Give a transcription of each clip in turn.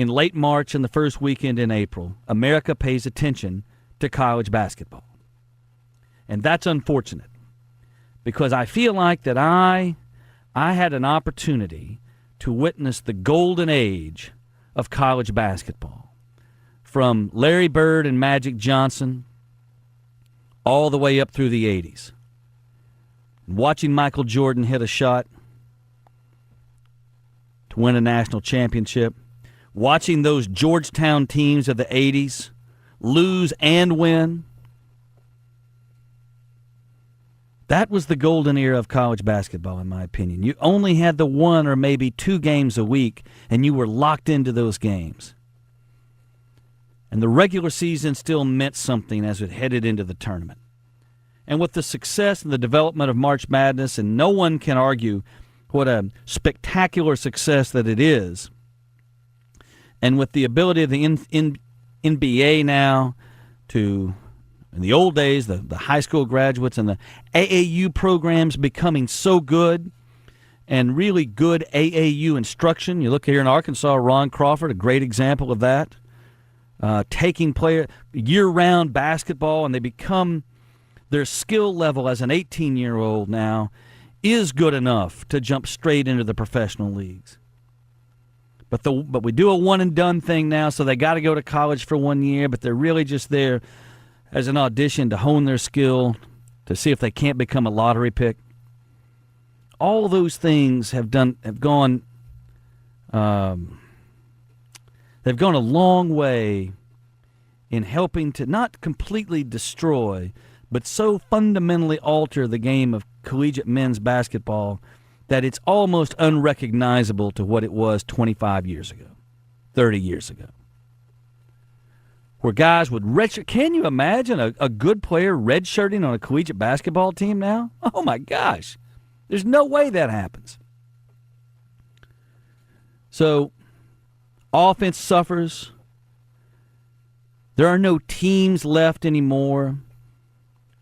in late March and the first weekend in April, America pays attention to college basketball. And that's unfortunate because I feel like that I had an opportunity to witness the golden age of college basketball, from Larry Bird and Magic Johnson all the way up through the 80s. Watching Michael Jordan hit a shot to win a national championship, watching those Georgetown teams of the 80s lose and win. That was the golden era of college basketball, in my opinion. You only had the one or maybe two games a week, and you were locked into those games. And the regular season still meant something as it headed into the tournament. And with the success and the development of March Madness, and no one can argue what a spectacular success that it is, and with the ability of the NBA now to, in the old days, the high school graduates and the AAU programs becoming so good, and really good AAU instruction. You look here in Arkansas, Ron Crawford, a great example of that. Taking player year-round basketball, and they become, their skill level as an 18-year-old now is good enough to jump straight into the professional leagues. But we do a one-and-done thing now, so they got to go to college for 1 year, but they're really just there as an audition to hone their skill, to see if they can't become a lottery pick. All those things have gone a long way in helping to not completely destroy, but so fundamentally alter the game of collegiate men's basketball that it's almost unrecognizable to what it was 25 years ago, 30 years ago. Where guys would redshirt. Can you imagine a good player redshirting on a collegiate basketball team now? Oh, my gosh. There's no way that happens. So, offense suffers. There are no teams left anymore.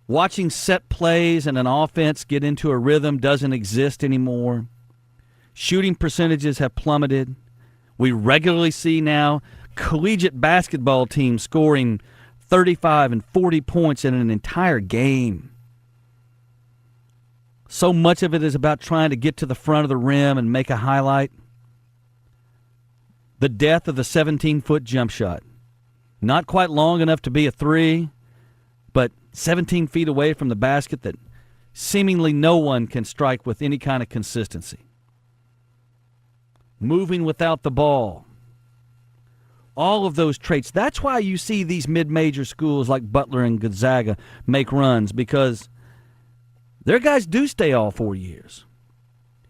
Watching set plays and an offense get into a rhythm doesn't exist anymore. Shooting percentages have plummeted. We regularly see now collegiate basketball teams scoring 35 and 40 points in an entire game. So much of it is about trying to get to the front of the rim and make a highlight. The death of the 17-foot jump shot. Not quite long enough to be a three, but 17 feet away from the basket that seemingly no one can strike with any kind of consistency. Moving without the ball. All of those traits. That's why you see these mid-major schools like Butler and Gonzaga make runs, because their guys do stay all 4 years.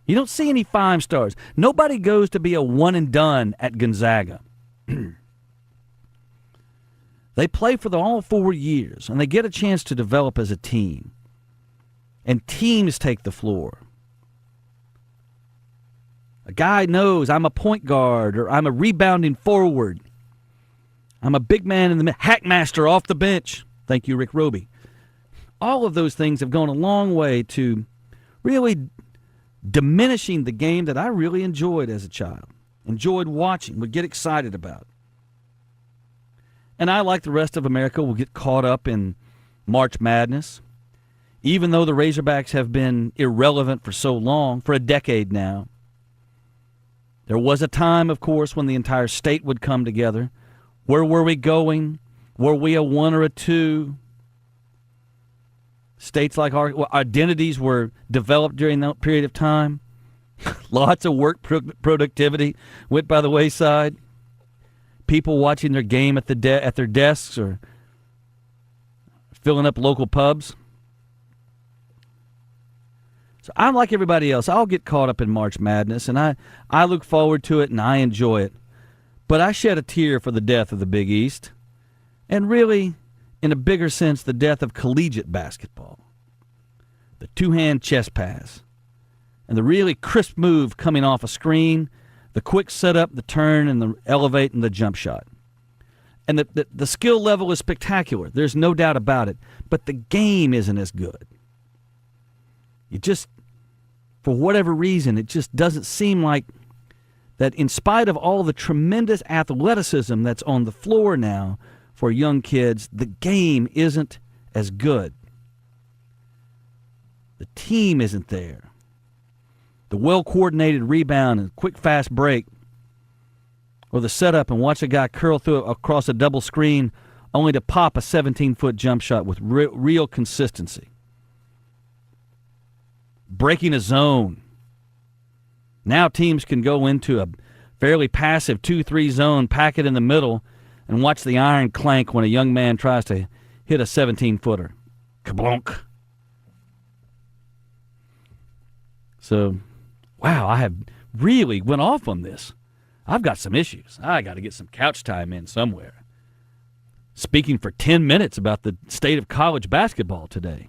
You don't see any 5-stars. Nobody goes to be a one-and-done at Gonzaga. They play for all 4 years, and they get a chance to develop as a team. And teams take the floor. A guy knows I'm a point guard, or I'm a rebounding forward. I'm a big man in the hackmaster off the bench. Thank you, Rick Roby. All of those things have gone a long way to really diminishing the game that I really enjoyed as a child, enjoyed watching, would get excited about. And I, like the rest of America, will get caught up in March Madness. Even though the Razorbacks have been irrelevant for so long, for a decade now. There was a time, of course, when the entire state would come together. Where were we going? Were we a 1 or a 2? States like our identities were developed during that period of time. Lots of work productivity went by the wayside. People watching their game at their desks or filling up local pubs. So I'm like everybody else. I'll get caught up in March Madness, and I look forward to it, and I enjoy it. But I shed a tear for the death of the Big East, and really, in a bigger sense, the death of collegiate basketball. The two-hand chest pass, and the really crisp move coming off a screen, the quick setup, the turn, and the elevate and the jump shot. And the skill level is spectacular. There's no doubt about it. But the game isn't as good. You just, for whatever reason, it just doesn't seem like that in spite of all the tremendous athleticism that's on the floor now for young kids, the game isn't as good. The team isn't there. The well-coordinated rebound and quick, fast break, or the setup and watch a guy curl through across a double screen only to pop a 17-foot jump shot with real consistency. Breaking a zone. Now teams can go into a fairly passive 2-3 zone, pack it in the middle, and watch the iron clank when a young man tries to hit a 17-footer. Kablonk. So, wow, I have really went off on this. I've got some issues. I got to get some couch time in somewhere. Speaking for 10 minutes about the state of college basketball today.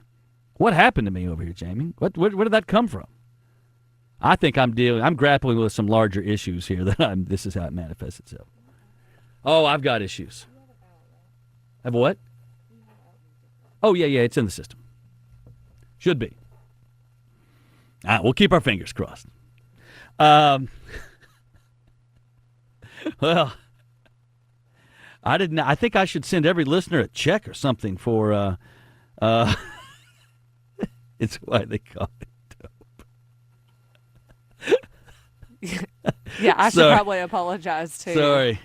What happened to me over here, Jamie? Where did that come from? I think I'm grappling with some larger issues here. This is how it manifests itself. Oh, I've got issues. Have what? Oh, yeah, it's in the system. Should be. All right, we'll keep our fingers crossed. Well, I think I should send every listener a check or something for. It's why they call it dope. Yeah, I should probably apologize too. Sorry.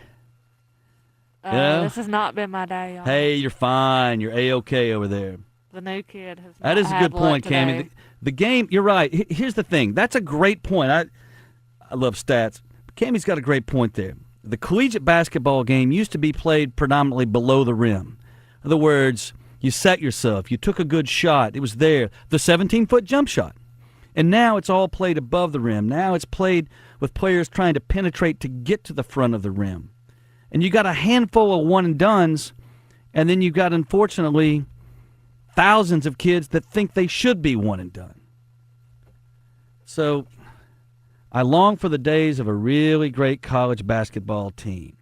This has not been my day, y'all. Hey, you're fine. You're A-okay over there. The new kid has. That is a good point, Cammie. The game. You're right. Here's the thing. That's a great point. I love stats. Cammie's got a great point there. The collegiate basketball game used to be played predominantly below the rim. In other words, you set yourself. You took a good shot. It was there. The 17-foot jump shot. And now it's all played above the rim. Now it's played with players trying to penetrate to get to the front of the rim. And you got a handful of one-and-dones, and then you got, unfortunately, thousands of kids that think they should be one-and-done. So I long for the days of a really great college basketball team.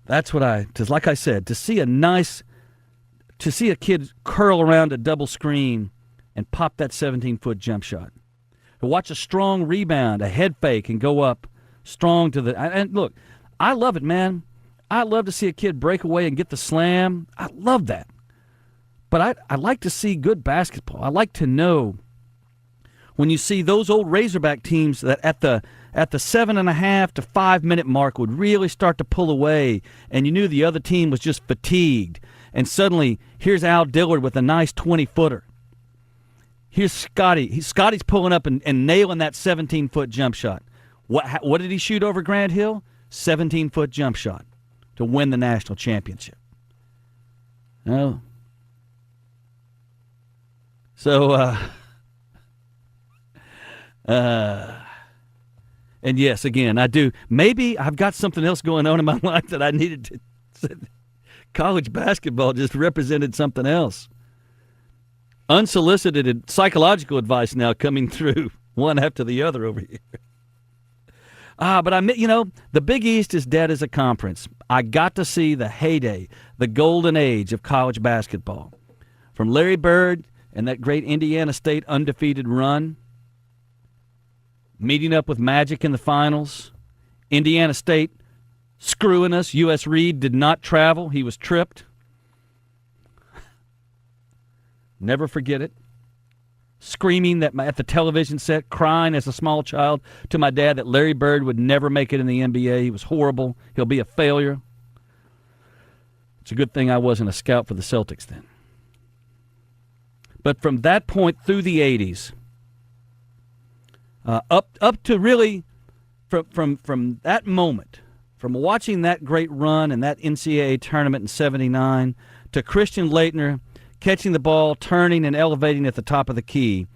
That's what because like I said, to see a kid curl around a double screen and pop that 17-foot jump shot. To watch a strong rebound, a head fake, and go up strong to the – and look, I love it, man. I love to see a kid break away and get the slam. I love that. But I like to see good basketball. I like to know when you see those old Razorback teams that at the 7.5 to 5 minute mark would really start to pull away, and you knew the other team was just fatigued. And suddenly, here's Al Dillard with a nice 20-footer. Here's Scotty. Scotty's pulling up and nailing that 17-foot jump shot. What did he shoot over Grant Hill? 17-foot jump shot to win the national championship. Oh. So, and yes, again, I do. Maybe I've got something else going on in my life that I needed to. College basketball just represented something else. Unsolicited psychological advice now coming through, one after the other over here. But the Big East is dead as a conference. I got to see the heyday, the golden age of college basketball. From Larry Bird and that great Indiana State undefeated run, meeting up with Magic in the finals, Indiana State screwing us. U.S. Reed did not travel. He was tripped. Never forget it. Screaming at the television set, crying as a small child to my dad that Larry Bird would never make it in the NBA. He was horrible. He'll be a failure. It's a good thing I wasn't a scout for the Celtics then. But from that point through the 80s, up to really from that moment, from watching that great run and that NCAA tournament in '79 to Christian Laettner catching the ball, turning and elevating at the top of the key,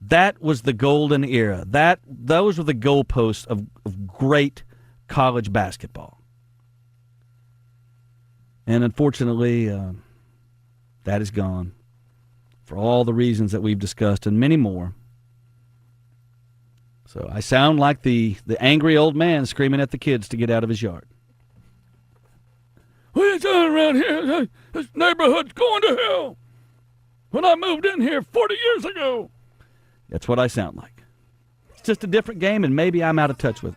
that was the golden era. Those were the goalposts of great college basketball. And unfortunately, that is gone for all the reasons that we've discussed and many more. So I sound like the angry old man screaming at the kids to get out of his yard. What are you doing around here? This neighborhood's going to hell. When I moved in here 40 years ago. That's what I sound like. just a different game, and maybe I'm out of touch with it.